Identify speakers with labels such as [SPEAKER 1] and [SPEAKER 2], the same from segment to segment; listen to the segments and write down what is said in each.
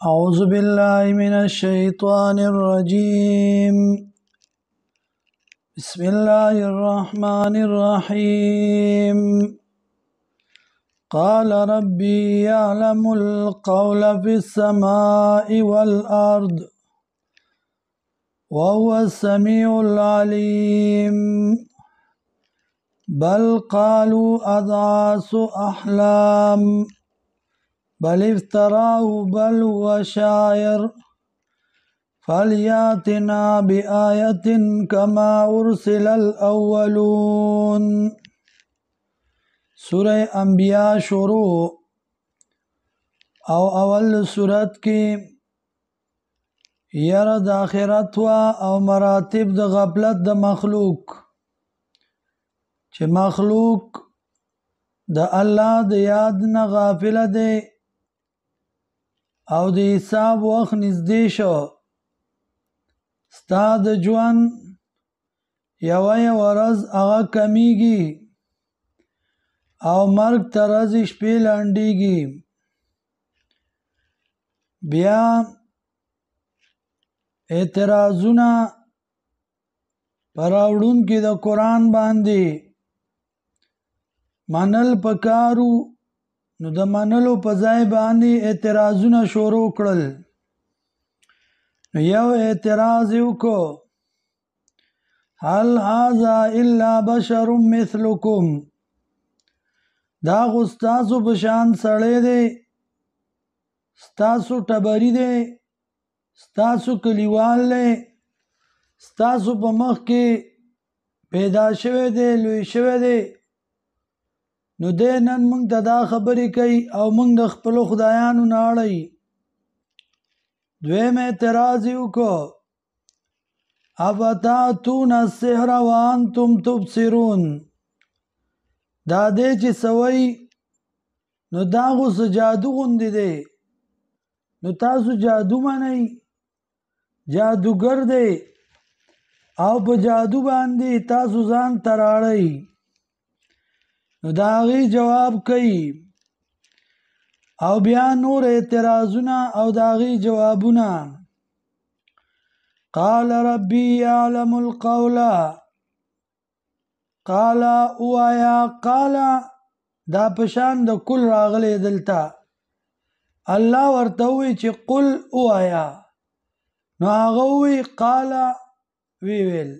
[SPEAKER 1] أعوذ بالله من الشيطان الرجيم. بسم الله الرحمن الرحيم. قال ربي يعلم القول في السماء والأرض وهو السميع العليم. بل قالوا أضغاث أحلام بل افتراه بل هو شاعر فلياتنا بآية كما أرسل الأولون. سورة انبیاء شروع او اول سورت کی یر د آخرت او مراتب د غفلت د مخلوق چې مخلوق د الله د یاد نه غافل دی او د حساب وخت نږدې شو. ستا د ژوند یوه ورځ هغه کمیږي او مرګ ته راځي شپې لنډیږي. بیا اعتراضونه پر راوړونکي د قرآن باندې منل پکارو، نو د منلو په ځای باندې اعتراضونه شروع کړل. نو یو اعتراض وکړو، هل هذا الا بشر مثلکم، دا خو ستاسو په شان سړی دی، ستاسو ټبري دی، ستاسو کلیوال دی، ستاسو په مخ کې پیدا شوی دی، لوی شوی دی، نو دی نن موږ ته دا خبرې کوي او موږ د خپلو خدایانو نه اړوي. دویم اعتراض یې وکړو، افتاتون السحر وانتم تبصرون، دا دی چې سوی نو دا خو څه جادو غوندې دی، نو تاسو جادو منئ، جادوګر دی او په جادو باندې تاسو ځان تراړئ. نو د هغې جواب کوي او بیا نور اعتراضونه او د هغې جوابونه. قال ربي يعلم القول، قال اوایا، قال دا پشان د کل راغلی دلته، الله ورته وی چې قل اوایا، نو هغه وی قال ویل.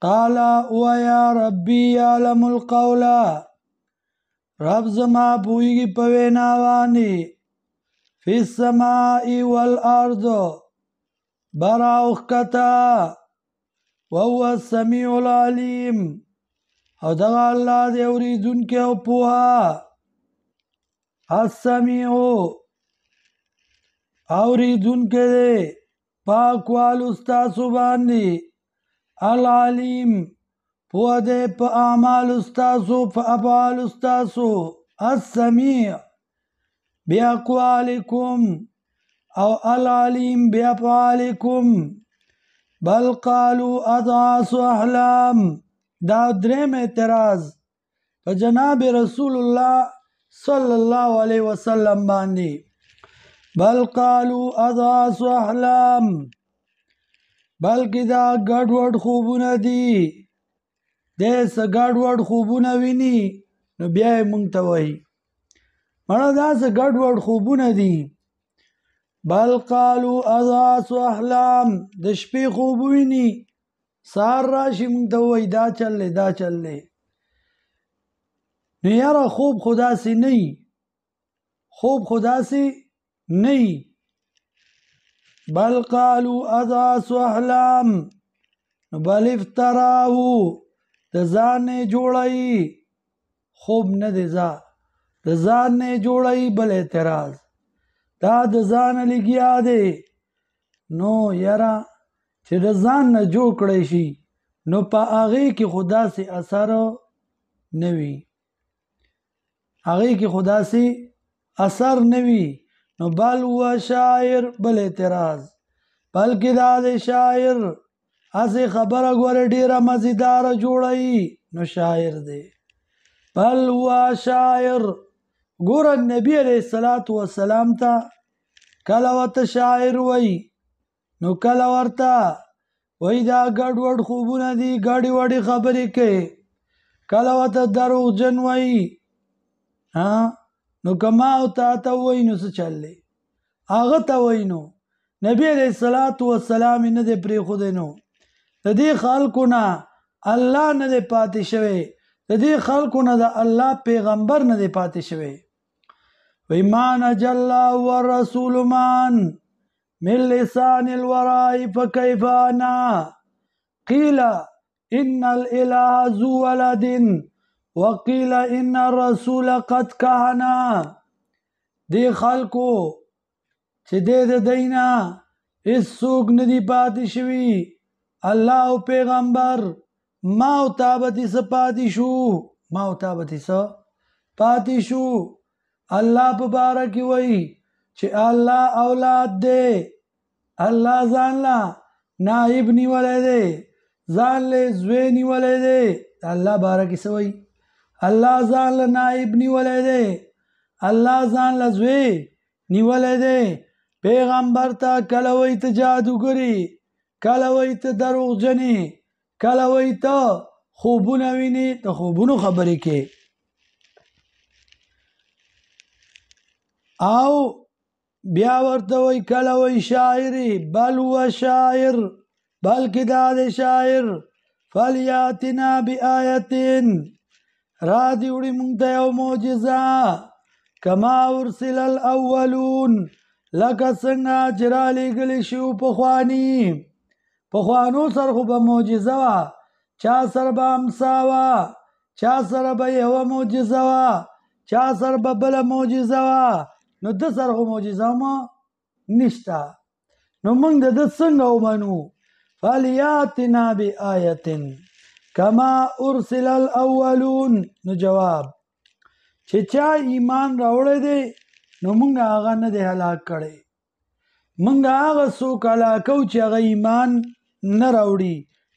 [SPEAKER 1] قال اوایا ربي يعلم القول، رب زما پوهیږي په وینا باندې، فی السماء والارض، بر او ښکته، وهو السمیع العلیم، او دغه الله دی اورېدونکی او پوهه. السمیع اورېدونکی دی پاکوالو ستاسو باندې، العلیم پوه دی په اعمالو ستاسو، په افعالو ستاسو. السمیع باقوالکم او العلیم بافعالکم. بل قالوا اضغاث احلام، دا دریم اعتراض په جناب رسول الله صلی الله علیه وسلم باندې. بل قالوا اضغاث احلام، بلکې دا ګډ وډ خوبونه دي، دی څه ګډ وډ خوبونه ویني نو بیا یې موږ ته وایي مړه دا څه ګډ وډ خوبونه دي. بل قالوا اضغاث احلام، د شپې خوب ویني، سهار راشي موږ ته وایي دا چل دی دا چل دی. نو یاره خوب خو داسې نه وي، خوب خو داسې نه وي. بل قالوا اضغاث احلام، نو بل افتراه، د ځان نه جوړوي، خوب نه دی د ځان نه جوړوي. بل اعتراض دا د ځان لګیا دی، نو یاره چې د ځان نه جوړ کړی شي نو په هغې کې خو داسې اثر نه وي، هغې کې خو داسې اثر نه وي. نو بل هو شاعر، بل اعتراض بلکې دا دی شاعر، هسې خبره ګوره ډېره مزیداره جوړوي نو شاعر دی. بل هو شاعر، ګوره نبی علیه السلام ته کله ورته شاعر وای نو کله ورته وای دا ګډوډ خوبونه دي ګډې وډې خبرې کوي کله ورته دروغجن وای نو که ما او تا ته وای نو څه چل دی هغه ته وای نو نبی علیہ الصلوۃ والسلام نه دی پرېښودی نو د دې خلکو نه الله نه دی پاتې شوی د دې خلکو نه د الله پیغمبر نه دی پاتې شوی وی ما نجى الله والرسول مان من لسان الوراء فكيف انا قيل ان الاله ذو ولد وقيل ان الرسول قد كهنا دی خلکو چې د دینا هیڅوک نه دی پاتې شوی الله او پیغمبر ما او تابتی څه پاتې شو ما او تابتی څه پاتې شو الله په باره کې وایي چې الله اولاد دی الله ځان له نائب نیولی دی ځان له زوی نیولی دی الله باره کې څه وایي الله ځان له نائب نیولی دی الله ځان له زوی نیولی دی پیغمبر ته کله وایي ته جادوګري کله وایي ته دروغجنې کله وایي ته خوبونه وینې د خوبونو خبرې کې او بیا ورته وای کله وای شاعري بل هو شاعر بلکې دا دی شاعر فلیاتنا بآیتین را دې وړي مونږ ته یو معجزه کما ارسل الاولون لکه څنګه چې رالېږلي شو پخوانو سره خو به معجزه وه چا سره به امسا وه چا سره به یوه معجزه وه چا سره به بله معجزه وه نو ده سره خو معجزه ما نشته نو موږ د ده څنګه ومنو فلیاتنا بآیتن کما ارسل الاولون نو جواب چې چا ایمان راوړی دی نو موږ هغه نه دی هلاک کړی موږ هغه څوک هلاکو چې هغه ایمان نه راوړي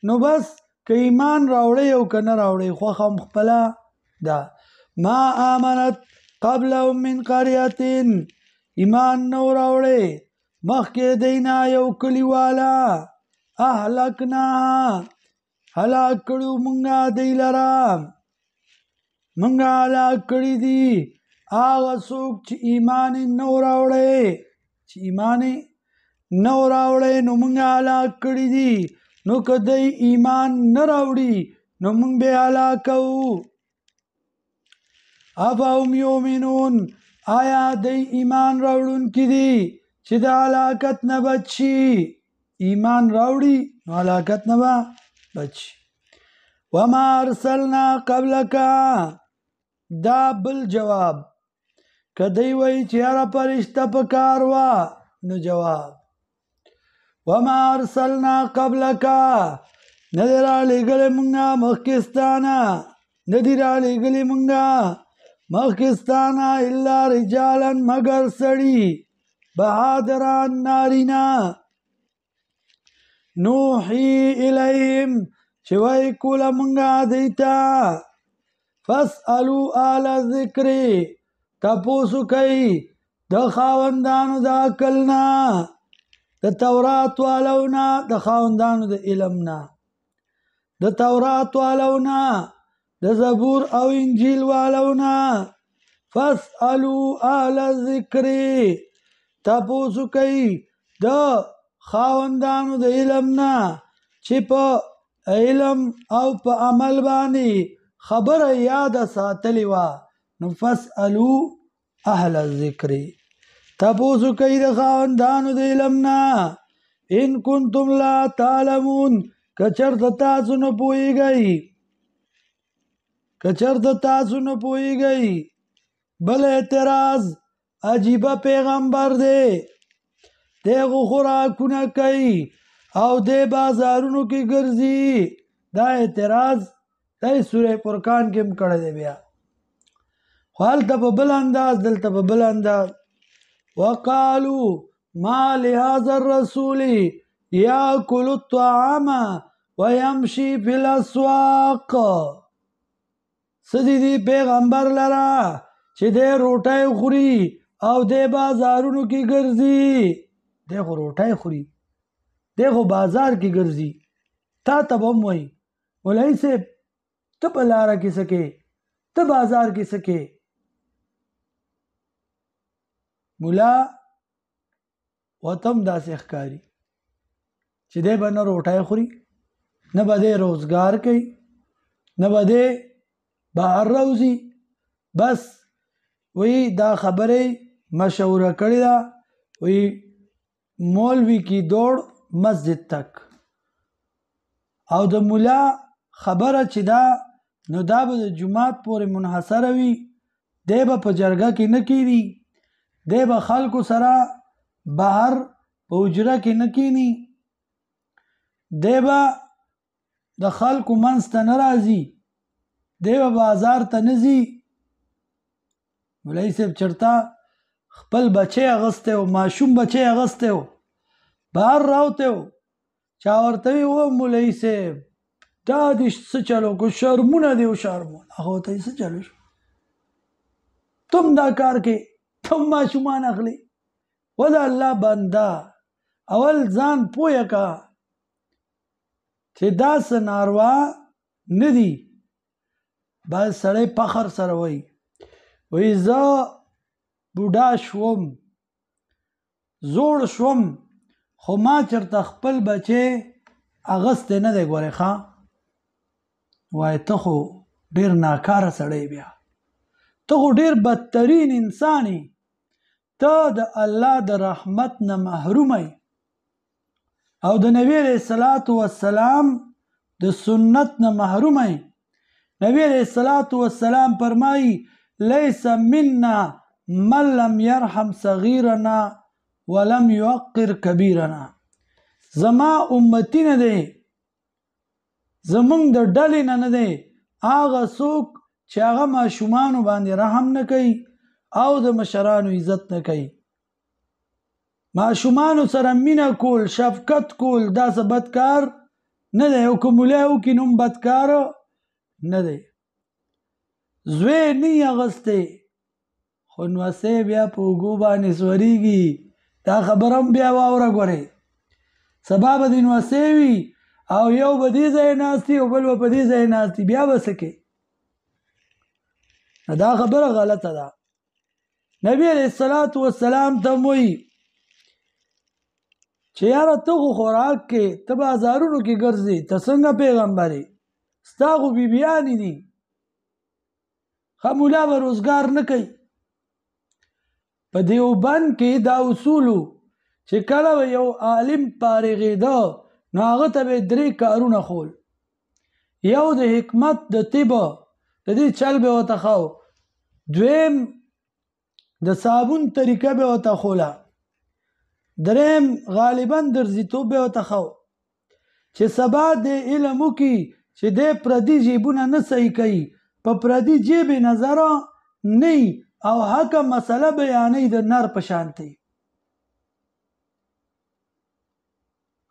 [SPEAKER 1] نو بس که ایمان راوړی او که نه راوړی خوښه هم خپله ده ما آمنت قبلهم من قرية ایمان نو راوړی مخکې دینا یو کلیوالا اهلکنا هلاک کړو مونږه دی لره مونږه هلاک کړي دي هغه څوک چې ایمان نو راوړی چې ایمان نو راوړی نو مونږه هلاک کړي دي نو که دی ایمان نه راوړي نو مونږ به هلاک کوو افهم یؤمنون آیا دی ایمان راوړونکي دي چې د هلاکت نه بچ شي ایمان راوړي نو هلاکت نه به بچ شي وما ارسلنا قبلک دا بل جواب که دی وایي چې هره فرشته په کار وه نو جواب وما ارسلنا قبلک نه دی رالیږلی مونږه مخکې ستانه نه دی رالیږلی مونږه مخکستانا الا رجالا مگر سړي بهادران نارینا نوحي الیهم چې وای کوله مونږه دیتا فاسألوا اهل الذکر تپوسو کوي د خاوندانو د عقل نه د تورات والو نه د خاوندانو د علم نه د تورات والو نه د زبور او انجیل والونا فاسألوا اهل الذکر تپوسو کوي د خاوندانو د علم نه چې په علم او په عمل باندې خبره یاد ساتلی وه نو فاسألوا اهل الذکر تپوسو کوي د خاوندانو د علم نه ان کنتم لا تعلمون که چېرته تاسو نه پوهیږئ کچرته تاسو نه پوهیږئ بل اعتراض عجیبه پیغمبر دی دی خو خوراکونه کوي او دی بازارونو کې ګرځي دا اعتراض دی سوره فرقان کې هم کړی دی بیا خو هلته په بل انداز دلته په بل انداز وقالو ما لهذا الرسول یاکل الطعام ویمشي فی الاسواق سدی دی پیغمبر لرا چې دی روټۍ خوري او دی بازارونو کې ګرځي، دی خو روټۍ خوري، دی خو بازار کې ګرځي، تا ته به هم وایي مولوي صاحب ته په لاره کې څه کې، ته بازار کې څه کې. مولا ورته هم داسې ښکاري چې دی به نه روټۍ خوري، نه به دی روزګار کوي، نه به دی بهر راوځي، بس وی دا خبرې مشوره کړې ده، وی مولوی کی دوڑ مسجد تک. او د مولا خبره چې دا نو دا به د جماعت پورې منحصره وي، دی به په جرګه کې نه کینی، دی به خلکو سره بهر په حجره کې نه کینی، دی به د خلکو منځ ته نه راځي، دی به بازار ته نه ځي. مولوي صاحب چرته خپل بچی اغستی و، ماشوم بچی اغستی و، بهر راوتی و، چا ورته وي و مولوي صاحب دا دې څه چلو کو، شرمونه دې و شرمونه. هغه ورته وایي څه چلو شو، تم دا کار کې تم ماشومان اخلي. و د الله بنده اول ځان پویه کا چې دا څه ناروا نه دي. باید سړی فخر سره وایي وایي زه بوډا شوم، زوړ شوم، خو ما چېرته خپل بچی اغستی نه دی. ګورې ښه وایي ته خو ډېر ناکاره سړی، بیا ته خو ډېر بدترین انسان یې، ته د الله د رحمت نه محروم یې او د نبي علیه الصلاة والسلام د سنت نه محروم یې. نبی علیه الصلاة والسلام فرمایي لیس منا من لم يرحم صغیرنا ولم يوقر کبیرنا. زما امتی نه دی، زمونږ د ډلې نه دی هغه څوک چې هغه ماشومانو باندې رحم نه کوي او د مشرانو عزت نه کوي. ماشومانو سره مینه کول، شفقت کول، دا څه بد کار نه دی، او که مولی وکړي نو هم بد کار نه دی. زوی نه یې اغستی خو نوسی بیا په اوږو باندې سورېږي. دا خبره هم بیا واوره ګورئ، سبا به دې نوسی وي او یو به دې ځای ناست وي او بل به په دې ځای ناست وي، بیا به څه کوې؟ دا خبره غلطه ده. نبی علیه الصلاة والسلام ته هم وایي چې یاره ته خو خوراک کې، ته بازارونو کې ګرځې، ته څنګه پیغمبر یې؟ ستا خو بیبیانې دي، ښه مولا به روزګار نه کوي. په دیوبند کې دا اصولو چې کله به یو عالم فارغېده نو هغه ته به 3 کارونه خول. یو د حکمت د طب د دې چل به ورته ښو، دویم د صابون طریقه به ورته خوله، دریم غالبا درځیتوب به ورته ښو چې سبا د علم وکړي چې دی پردي جیبونه نه صحیح کوي، په پردي جیب نظره نه او حق مسله بیانوي د نر په شانتي.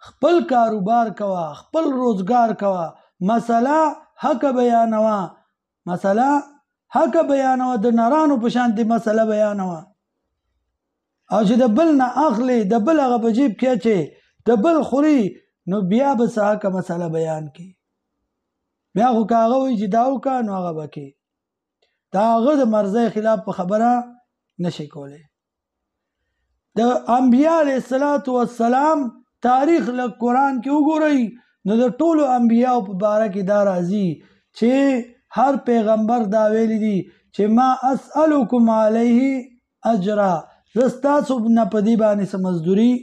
[SPEAKER 1] خپل کاروبار کوه، خپل روزګار کوه، مسله حق بیانوه، مسله حق بیانوه، د نرانو په شانتي مسله بیانوه. او چې د بل نه اخلي، د بل هغه په جیب کې اچي، د بل خوري، نو بیا به څه حق مسله بیان کړي. بیا خو که هغه وایي چې دا وکړه نو هغه به کوي، دا هغه د مرضۍ خلاف په خبره نشي کولی. د انبیا علیه الصلاة والسلام تاریخ له قرآن کې وګورئ نو د ټولو انبیاو په باره کې دا راځي چې هر پیغمبر دا ویلی دي چې ما اسألکم علیه اجرا، زه ستاسو نه په دې باندې څه مزدوري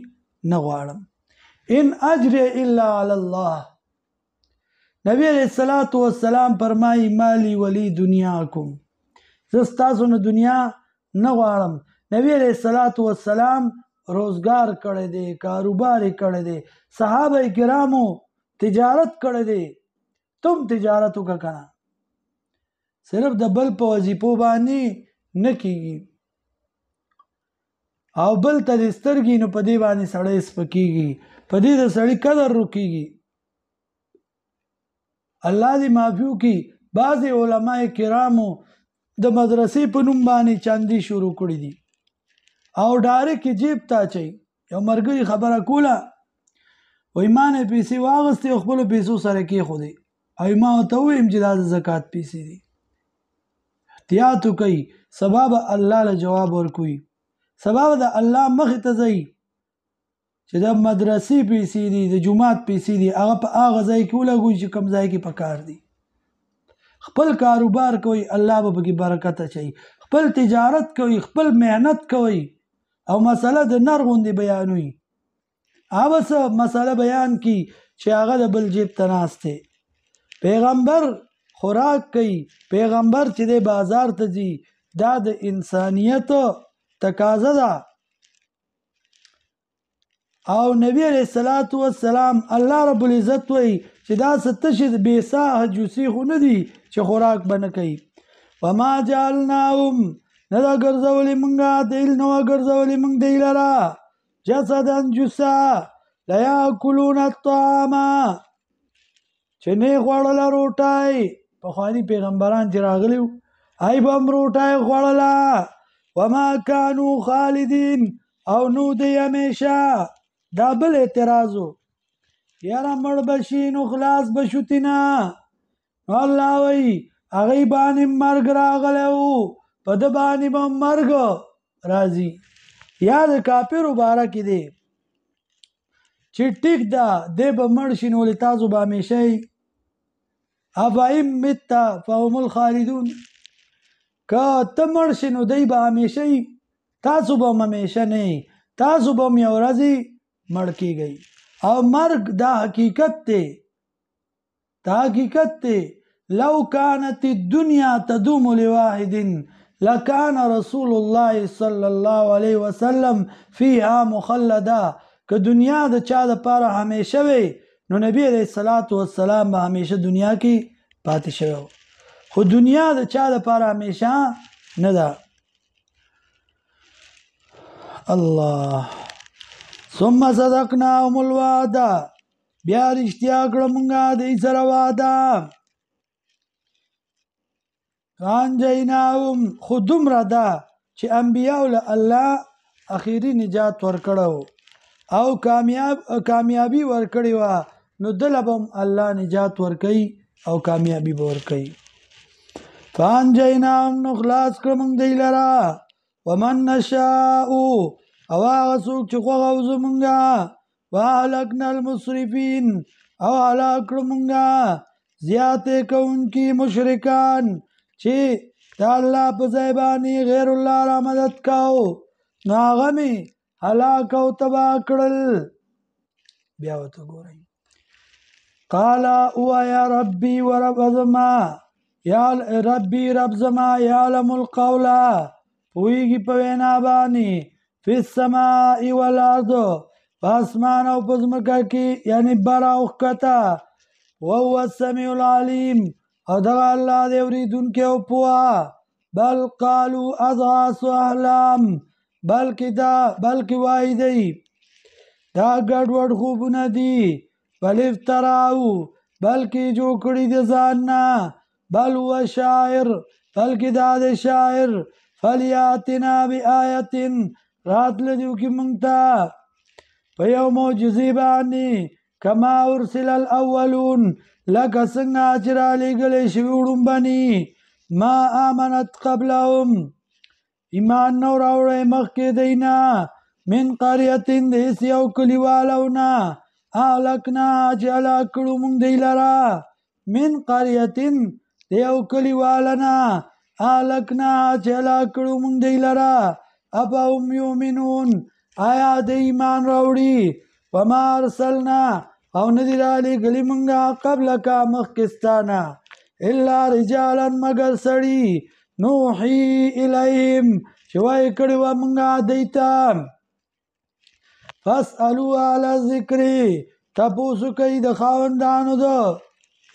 [SPEAKER 1] نه غواړم، ان اجر الا علی الله. نبی علیہ الصلاة والسلام فرمائی مالی ولی دنیاکم، زه ستاسو نه دنیا نه غواړم. نبی علیہ الصلاة والسلام روزګار کړی دی، کاروبار کړی دی، صحابه کرامو تجارت کړی دی، تم تجارت وکړه کنه، صرف د بل په وظیفو باندې نه کیږي او بل ته د سترګې نو په دې باندې سړی سپکیږي، په دې د سړي قدر رکیږي. الله دې معافي وکړي، بعضې علماء کرامو د مدرسې په نوم باندې چاندي شروع کړي دي. او ډایرک جیب ته چي یو مرګري خبره کوله وای ما نه پیسې واغستې او خپلو پیسو سره کېښودې او ما ورته ووایم چې دا د زکات پیسې دي احتیاط وکئ سبا به الله له جواب ورکوي سبا به د الله مخې ته ځئ چې د مدرسې پیسې دي د جومات پیسې دي هغه په هغه ځای کې ولګوئ چې کوم ځای کې پکار دي خپل کاروبار کوئ الله به پکې برکت اچوي خپل تجارت کوئ خپل محنت کوئ او مسله د نر غوندې بیانوي هغه څه مسله بیان کی چې هغه د بل جیب ته ناست دی پیغمبر خوراک کوي پیغمبر چې د بازار ته ځي دا د انسانیت تقاضا ده او نبی علیہ الصلوۃ والسلام الله رب العزت وایي چې دا ستشد بیساه جوسی خو نه دي چې خوراک بنه کوي وما جعلناهم ندا ګرځولې مونږه دیل نو ګرځولې مونږ دی لرا جسدن جسا لا یاکلون الطعام چې نه خوړل روټای په خواني پیغمبران چې راغلیو ای بم روټای خوړلا وما كانوا خالدین او نو دی همیشه دا بل اعتراضو یاره مړ بشي نو خلاص بشوتینا نو الله وی هغه باندې مرګ راغلی وو په د باندې به مرګ راځي یا د کافرو باره کې دی چې ټیک ده دی به مړ شي نو ولې تاسو به همیشه یې افایم مته فهم الخالدون که ته مړ شي نو دی به همیشه یې تاسو به هم همیشه نه یې تاسو به هم یو ورځې مړ کېږئ او مرګ دا حقیقت دی دا حقیقت دی لو كانت الدنيا تدوم لواحد لكان رسول الله صلى الله عليه وسلم فيها مخلدا که دنیا د چا د پاره همیشه وي نو نبی علیہ الصلوۃ والسلام به همیشه دنیا کې پاتې شوی خو دنیا د چا د پاره همیشه نه ده الله ثم صدقناهم الوعد بیا رښتیا کړه مونږه دوی سره وعده فانجیناهم خو دومره ده چې انبیاء له الله اخیری نجات ورکړو او کامیابی ورکړی وه نو دله به هم الله نجات ورکوي او کامیابی به ورکوي فانجیناهم نو خلاص کړه مونږ دی لره ومن نشاء او هغه څوک چې خوښه و زمونږه واهلکنا المسرفین او هلاک کړه مونږه زیاتې کوونکي مشرکان چې د الله په ځای باندې غیر الله را مدد کاو نو هغه مې هلاک او تباه کړل بیا ورته ګورئ قال ویا ربي ورب زما یا ربي رب زما یعلم القول پوهیږي په وینا باندې فی السماء والارض په اسمان او په ځمکه کې یعنی بر او ښکته وهو السمیع العلیم او دغه الله دی اورېدونکی او پوه بل قالوا اضغاث احلام بلکې وایي دی دا ګډوډ خوبونه دي بل افتراو بلکې جوړ کړي د ځان نه بل هو شاعر بلکې دا د شاعر فلیاتنا بآیة راتله دې وکړي موږ ته په یو معجزې باندې کما ارسل الاولون لکه څنګه چې رالېږلی شوي وړومبني ما آمنت قبلهم ایمان نو راوړی مخکې دی نه من قریة د هېڅ یو کلیوالو نه اهلکنا چې هلاک کړو موږ دی لره من قریة د یو کلیواله نه اهلکنا چې هلاک کړو موږ دی لره افهم یؤمنون آیا د ایمان راوړي وما ارسلنا او نه دي رالېږلي مونږه قبلکه مخکې ستا نه الا رجالا مګر سړي نوحي الیهم چې وایې کړې وه مونږه دوی ته فاسألوا اهل الذکر تپوس کوي د خاوندانو د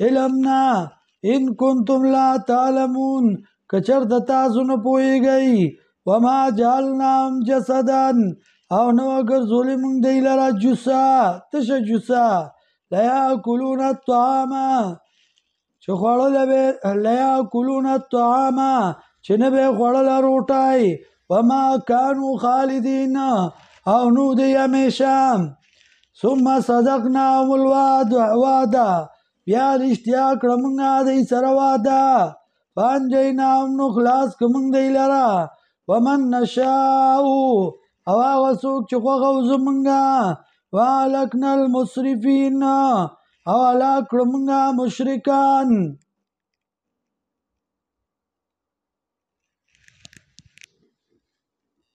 [SPEAKER 1] علم نه ان کنتم لا تعلمون که چېرته تاسو نه پوهېږئ وما جعلناهم جسدا او نو ګرځولې مونږ دی لره جوسه تشه جوسه لا یاکلون الطعام چې خوړلی به لا یاکلون الطعام چې نه به یې خوړله روټی وما كانوا خالدين او نو دی همیشه ثم صدقناهم الوعده بیا رښتیا کړه مونږه دی سره وعده فانجیناهم نو خلاص که مونږ دی لره ومن نشاء او هغه څوک چې خوښه و زمونږه واهلکنا المسرفین او هلاک کړه مونږه مشرکان